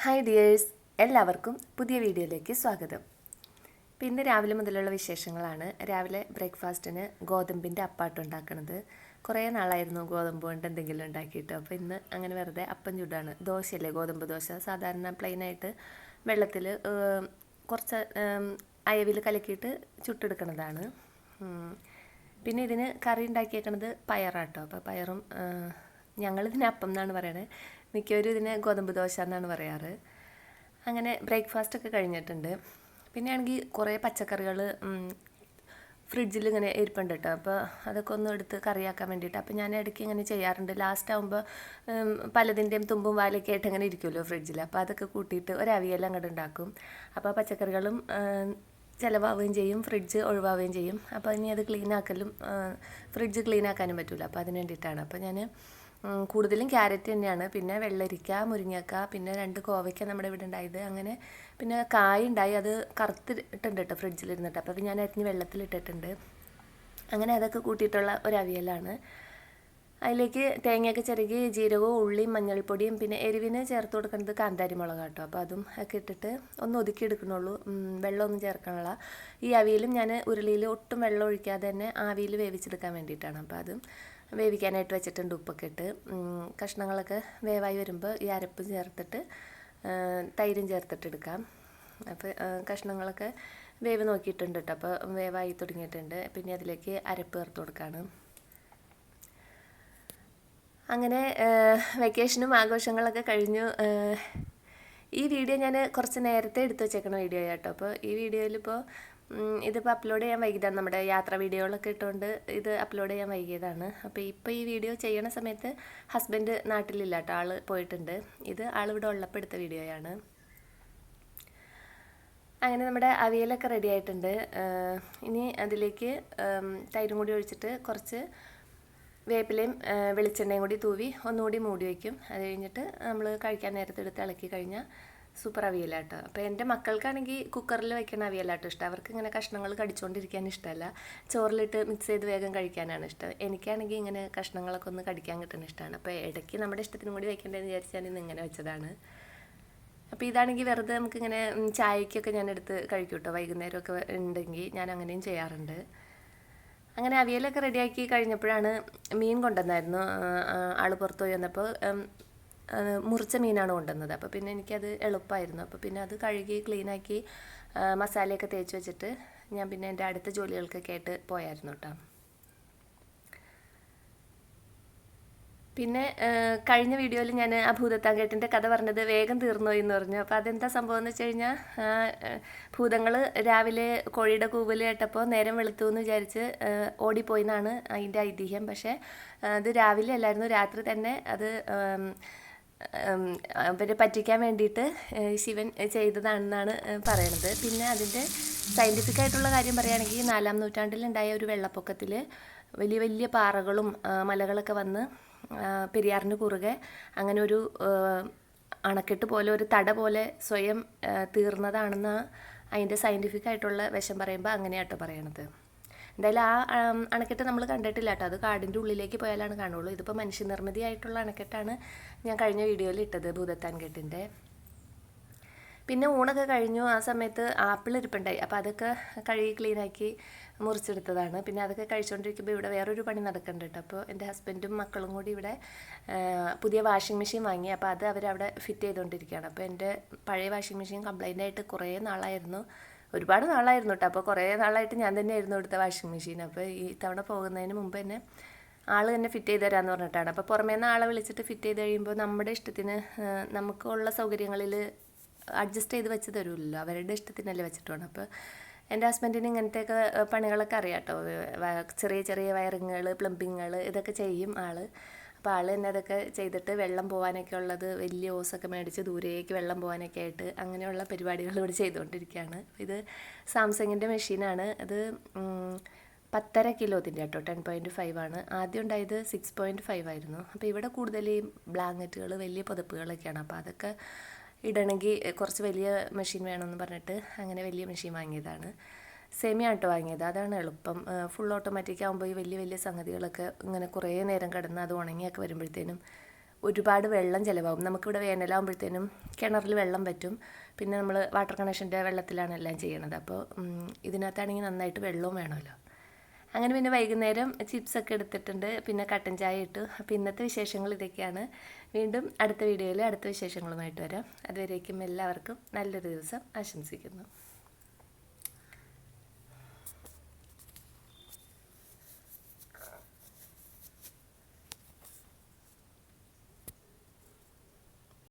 Hi dears, എല്ലാവർക്കും പുതിയ വീഡിയോയിലേക്ക് സ്വാഗതം. ഇന്ന് രാവിലെ മുതലുള്ള വിശേഷങ്ങളാണ്. രാവിലെ ബ്രേക്ക്ഫാസ്റ്റിന് ഗോതമ്പിൻ്റെ അപ്പാട്ട് ഉണ്ടാക്കുന്നത്. കുറേ നാളായിരുന്നു ഗോതമ്പ് കൊണ്ട് എന്തെങ്കിലും ഉണ്ടാക്കിയിട്ട്. അപ്പോൾ ഇന്ന് അങ്ങനെ വെറുതെ അപ്പം ചൂടാണ്. ദോശയല്ലേ, ഗോതമ്പ് ദോശ. സാധാരണ പ്ലെയിനായിട്ട് വെള്ളത്തിൽ കുറച്ച് അയവിൽ കലക്കിയിട്ട് ചുട്ടെടുക്കുന്നതാണ്. പിന്നെ ഇതിന് കറി ഉണ്ടാക്കിയേക്കുന്നത് പയറാട്ടോ. അപ്പോൾ പയറും ഞങ്ങളിതിന് അപ്പം എന്നാണ് പറയണത്. മിക്കവരും ഇതിന് ഗോതമ്പ് ദോശ എന്നാണ് പറയാറ്. അങ്ങനെ ബ്രേക്ക്ഫാസ്റ്റൊക്കെ കഴിഞ്ഞിട്ടുണ്ട്. പിന്നെ ആണെങ്കിൽ കുറേ പച്ചക്കറികൾ ഫ്രിഡ്ജിൽ ഇങ്ങനെ ഇരിപ്പുണ്ട് കേട്ടോ. അപ്പോൾ അതൊക്കെ ഒന്ന് എടുത്ത് കറിയാക്കാൻ വേണ്ടിയിട്ട്. അപ്പോൾ ഞാൻ ഇടയ്ക്ക് ഇങ്ങനെ ചെയ്യാറുണ്ട്. ലാസ്റ്റ് ആകുമ്പോൾ പലതിൻ്റെയും തുമ്പും വാലൊക്കെ ആയിട്ട് അങ്ങനെ ഇരിക്കുമല്ലോ ഫ്രിഡ്ജിൽ. അപ്പോൾ അതൊക്കെ കൂട്ടിയിട്ട് ഒരു അവിയെല്ലാം അങ്ങോട്ട് ഉണ്ടാക്കും. അപ്പോൾ പച്ചക്കറികളും ചിലവാവുകയും ചെയ്യും, ഫ്രിഡ്ജ് ഒഴിവാവുകയും ചെയ്യും. അപ്പോൾ ഇനി അത് ക്ലീൻ ആക്കലും ഫ്രിഡ്ജ് ക്ലീൻ ആക്കാനും പറ്റില്ല. അപ്പോൾ അതിന് വേണ്ടിയിട്ടാണ്. അപ്പോൾ ഞാൻ കൂടുതലും ക്യാരറ്റ് തന്നെയാണ്. പിന്നെ വെള്ളരിക്ക, മുരിങ്ങക്ക, പിന്നെ 2 കോവയ്ക്ക നമ്മുടെ ഇവിടെ ഉണ്ടായത്. അങ്ങനെ പിന്നെ കായ ഉണ്ടായി, അത് കറുത്തിട്ടുണ്ട് കേട്ടോ ഫ്രിഡ്ജിലിരുന്നിട്ട്. അപ്പോൾ ഞാൻ അരിഞ്ഞ് വെള്ളത്തിലിട്ടിട്ടുണ്ട്. അങ്ങനെ അതൊക്കെ കൂട്ടിയിട്ടുള്ള ഒരു അവിയലാണ്. അതിലേക്ക് തേങ്ങയൊക്കെ ചിരകി ജീരകവും ഉള്ളിയും മഞ്ഞൾപ്പൊടിയും പിന്നെ എരിവിന് ചേർത്ത് കൊടുക്കുന്നത് കാന്താരി മുളക് കേട്ടോ. അപ്പോൾ അതും ഒക്കെ ഇട്ടിട്ട് ഒന്ന് ഒതുക്കി എടുക്കണുള്ളൂ, വെള്ളമൊന്നും ചേർക്കണുള്ള. ഈ അവിയലും ഞാൻ ഉരുളിയിൽ ഒട്ടും വെള്ളം ഒഴിക്കാതെ തന്നെ ആവിയിൽ വേവിച്ചെടുക്കാൻ വേണ്ടിയിട്ടാണ്. അപ്പോൾ അതും വേവിക്കാനായിട്ട് വെച്ചിട്ടുണ്ട്, ഉപ്പൊക്കെ ഇട്ട്. കഷ്ണങ്ങളൊക്കെ വേവായി വരുമ്പോൾ ഈ അരപ്പും ചേർത്തിട്ട് തൈരും ചേർത്തിട്ട് എടുക്കാം. അപ്പോൾ കഷ്ണങ്ങളൊക്കെ വേവ് നോക്കിയിട്ടുണ്ട് കേട്ടോ. അപ്പോൾ വേവായി തുടങ്ങിയിട്ടുണ്ട്. പിന്നെ അതിലേക്ക് അരപ്പ് ചേർത്ത് കൊടുക്കുകയാണ്. അങ്ങനെ വെക്കേഷനും ആഘോഷങ്ങളൊക്കെ കഴിഞ്ഞു. ഈ വീഡിയോ ഞാൻ കുറച്ച് നേരത്തെ എടുത്തു വെച്ചേക്കണ വീഡിയോ കേട്ടോ. അപ്പോൾ ഈ വീഡിയോയിലിപ്പോൾ ഇതിപ്പോൾ അപ്ലോഡ് ചെയ്യാൻ വൈകിയതാണ്. നമ്മുടെ യാത്രാ വീഡിയോകളൊക്കെ ഇട്ടുകൊണ്ട് ഇത് അപ്ലോഡ് ചെയ്യാൻ വൈകിയതാണ്. അപ്പോൾ ഇപ്പോൾ ഈ വീഡിയോ ചെയ്യണ സമയത്ത് ഹസ്ബൻഡ് നാട്ടിലില്ല കേട്ടോ, ആൾ പോയിട്ടുണ്ട്. ഇത് ആളിവിടെ ഉള്ളപ്പോൾ എടുത്ത വീഡിയോയാണ്. അങ്ങനെ നമ്മുടെ അവിയലൊക്കെ റെഡി ആയിട്ടുണ്ട്. ഇനി അതിലേക്ക് തൈരും കൂടി ഒഴിച്ചിട്ട് കുറച്ച് വേപ്പിലയും വെളിച്ചെണ്ണയും കൂടി തൂവി ഒന്നുകൂടി മൂടി വയ്ക്കും. അത് കഴിഞ്ഞിട്ട് നമ്മൾ കഴിക്കാൻ നേരത്തെ എടുത്ത് ഇളക്കി കഴിഞ്ഞാൽ സൂപ്പർ അവിയലാട്ടോ. അപ്പോൾ എൻ്റെ മക്കൾക്കാണെങ്കിൽ കുക്കറിൽ വയ്ക്കുന്ന അവിയലാട്ടോ ഇഷ്ടം. അവർക്ക് ഇങ്ങനെ കഷ്ണങ്ങൾ കടിച്ചുകൊണ്ടിരിക്കാൻ ഇഷ്ടമല്ല, ചോറിലിട്ട് മിക്സ് ചെയ്ത് വേഗം കഴിക്കാനാണ് ഇഷ്ടം. എനിക്കാണെങ്കിൽ ഇങ്ങനെ കഷ്ണങ്ങളൊക്കെ ഒന്ന് കടിക്കാൻ കിട്ടുന്ന ഇഷ്ടമാണ്. അപ്പോൾ ഇടയ്ക്ക് നമ്മുടെ ഇഷ്ടത്തിനും കൂടി വയ്ക്കേണ്ടതെന്ന് വിചാരിച്ചാൽ ഇന്ന് ഇങ്ങനെ വെച്ചതാണ്. അപ്പോൾ ഇതാണെങ്കിൽ വെറുതെ നമുക്കിങ്ങനെ ചായക്കൊക്കെ ഞാൻ എടുത്ത് കഴിക്കും കേട്ടോ. വൈകുന്നേരമൊക്കെ ഉണ്ടെങ്കിൽ ഞാൻ അങ്ങനെയും ചെയ്യാറുണ്ട്. അങ്ങനെ അവിയലൊക്കെ റെഡിയാക്കി കഴിഞ്ഞപ്പോഴാണ് മീൻ കൊണ്ടുവന്നായിരുന്നു. ആൾ പുറത്ത് പോയി വന്നപ്പോൾ മുറിച്ച മീനാണ് കൊണ്ടുവന്നത്. അപ്പോൾ പിന്നെ എനിക്കത് എളുപ്പമായിരുന്നു. അപ്പോൾ പിന്നെ അത് കഴുകി ക്ലീനാക്കി മസാലയൊക്കെ തേച്ച് വെച്ചിട്ട് ഞാൻ പിന്നെ എൻ്റെ അടുത്ത ജോലികൾക്കൊക്കെ ആയിട്ട് പോയായിരുന്നു കേട്ടോ. പിന്നെ കഴിഞ്ഞ വീഡിയോയിൽ ഞാൻ ആ ഭൂതത്താങ്കേട്ടിൻ്റെ കഥ പറഞ്ഞത് വേഗം തീർന്നുപോയി എന്ന് പറഞ്ഞു. അപ്പോൾ അതെന്താ സംഭവം എന്ന് വെച്ച് കഴിഞ്ഞാൽ, ഭൂതങ്ങൾ രാവിലെ കോഴിയുടെ കൂവൽ കേട്ടപ്പോൾ നേരം വെളുത്തു എന്ന് വിചാരിച്ച് ഓടിപ്പോയി എന്നാണ് അതിൻ്റെ ഐതിഹ്യം. പക്ഷേ അത് രാവിലെ അല്ലായിരുന്നു, രാത്രി തന്നെ അത് അവരെ പറ്റിക്കാൻ വേണ്ടിയിട്ട് ശിവൻ ചെയ്തതാണെന്നാണ് പറയണത്. പിന്നെ അതിൻ്റെ സയൻറ്റിഫിക് ആയിട്ടുള്ള കാര്യം പറയുകയാണെങ്കിൽ 4-ാം നൂറ്റാണ്ടിലുണ്ടായ ഒരു വെള്ളപ്പൊക്കത്തിൽ വലിയ വലിയ പാറകളും മലകളൊക്കെ വന്ന് പെരിയാറിന് കുറുകെ അങ്ങനെ ഒരു അണക്കെട്ട് പോലെ ഒരു തട പോലെ സ്വയം തീർന്നതാണെന്ന് അതിൻ്റെ സയൻറ്റിഫിക് ആയിട്ടുള്ള വശം പറയുമ്പോൾ അങ്ങനെയാട്ടോ പറയണത്. എന്തായാലും ആ അണക്കെട്ട് നമ്മൾ കണ്ടിട്ടില്ല കേട്ടോ. അത് കാടിൻ്റെ ഉള്ളിലേക്ക് പോയാലാണ് കാണുള്ളൂ. ഇതിപ്പോൾ മനുഷ്യനിർമ്മിതിയായിട്ടുള്ള അണക്കെട്ടാണ് ഞാൻ കഴിഞ്ഞ വീഡിയോയിൽ ഇട്ടത്, ഭൂതത്താൻകെട്ടിൻ്റെ. പിന്നെ ഊണൊക്കെ കഴിഞ്ഞു. ആ സമയത്ത് ആപ്പിൾ ഇരിപ്പുണ്ടായി. അപ്പോൾ അതൊക്കെ കഴുകി ക്ലീനാക്കി മുറിച്ചെടുത്തതാണ്. പിന്നെ അതൊക്കെ കഴിച്ചുകൊണ്ടിരിക്കുമ്പോൾ ഇവിടെ വേറൊരു പണി നടക്കുന്നുണ്ട് കേട്ടോ. അപ്പോൾ എൻ്റെ ഹസ്ബൻഡും മക്കളും കൂടി ഇവിടെ പുതിയ വാഷിംഗ് മെഷീൻ വാങ്ങി. അപ്പോൾ അത് അവരവിടെ ഫിറ്റ് ചെയ്തുകൊണ്ടിരിക്കുകയാണ്. അപ്പോൾ എൻ്റെ പഴയ വാഷിംഗ് മെഷീൻ കംപ്ലൈൻ്റ് ആയിട്ട് കുറേ നാളായിരുന്നു, ഒരുപാട് നാളായിരുന്നു കേട്ടോ. അപ്പോൾ കുറേ നാളായിട്ട് ഞാൻ തന്നെയായിരുന്നു ഇവിടുത്തെ വാഷിംഗ് മെഷീൻ. അപ്പോൾ ഈ തവണ പോകുന്നതിന് മുമ്പ് തന്നെ ആൾ തന്നെ ഫിറ്റ് ചെയ്ത് തരാമെന്ന് പറഞ്ഞിട്ടാണ്. അപ്പോൾ പുറമേ നിന്ന് ആളെ വിളിച്ചിട്ട് ഫിറ്റ് ചെയ്ത് കഴിയുമ്പോൾ നമ്മുടെ ഇഷ്ടത്തിന് നമുക്കുള്ള സൗകര്യങ്ങളിൽ അഡ്ജസ്റ്റ് ചെയ്ത് വെച്ച് തരുമല്ലോ, അവരുടെ ഇഷ്ടത്തിനല്ലേ വെച്ചിട്ട് വേണം. അപ്പോൾ എൻ്റെ ഹസ്ബൻഡിന് ഇങ്ങനത്തെയൊക്കെ പണികളൊക്കെ അറിയാം കേട്ടോ. ചെറിയ ചെറിയ വയറിങ്ങുകൾ, പ്ലംബിങ്ങുകൾ ഇതൊക്കെ ചെയ്യും ആൾ. അപ്പോൾ ആൾ തന്നെ അതൊക്കെ ചെയ്തിട്ട് വെള്ളം പോകാനൊക്കെ ഉള്ളത് വലിയ ഓസൊക്കെ മേടിച്ച് ദൂരേക്ക് വെള്ളം പോകാനൊക്കെ ആയിട്ട് അങ്ങനെയുള്ള പരിപാടികൾ ഇവിടെ ചെയ്തുകൊണ്ടിരിക്കുകയാണ്. ഇത് സാംസങ്ങിൻ്റെ മെഷീനാണ്. അത് 10.5 കിലോത്തിൻ്റെ കേട്ടോ, 10.5 ആണ്. ആദ്യം ഉണ്ടായത് 6.5 ആയിരുന്നു. അപ്പോൾ ഇവിടെ കൂടുതൽ ഈ ബ്ലാങ്കറ്റുകൾ, വലിയ പുതപ്പുകളൊക്കെയാണ്. അപ്പോൾ അതൊക്കെ ഇടണമെങ്കിൽ കുറച്ച് വലിയ മെഷീൻ വേണമെന്ന് പറഞ്ഞിട്ട് അങ്ങനെ വലിയ മെഷീൻ വാങ്ങിയതാണ്. സെമി ആട്ടോ വാങ്ങിയത്, അതാണ് എളുപ്പം. ഫുൾ ഓട്ടോമാറ്റിക് ആകുമ്പോൾ ഈ വലിയ വലിയ സംഗതികളൊക്കെ ഇങ്ങനെ കുറേ നേരം കിടന്ന് അത് ഉണങ്ങിയൊക്കെ വരുമ്പോഴത്തേനും ഒരുപാട് വെള്ളം ചിലവാകും. നമുക്കിവിടെ വേനലാകുമ്പോഴത്തേനും കിണറിൽ വെള്ളം പറ്റും. പിന്നെ നമ്മൾ വാട്ടർ കണക്ഷൻ്റെ വെള്ളത്തിലാണ് എല്ലാം ചെയ്യണത്. അപ്പോൾ ഇതിനകത്താണെങ്കിൽ നന്നായിട്ട് വെള്ളവും വേണമല്ലോ. അങ്ങനെ പിന്നെ വൈകുന്നേരം ചിപ്സൊക്കെ എടുത്തിട്ടുണ്ട്, പിന്നെ കട്ടൻ ചായ ഇട്ടു. അപ്പോൾ ഇന്നത്തെ വിശേഷങ്ങൾ ഇതൊക്കെയാണ്. വീണ്ടും അടുത്ത വീഡിയോയിൽ അടുത്ത വിശേഷങ്ങളുമായിട്ട് വരാം. അതുവരേക്കും എല്ലാവർക്കും നല്ലൊരു ദിവസം ആശംസിക്കുന്നു.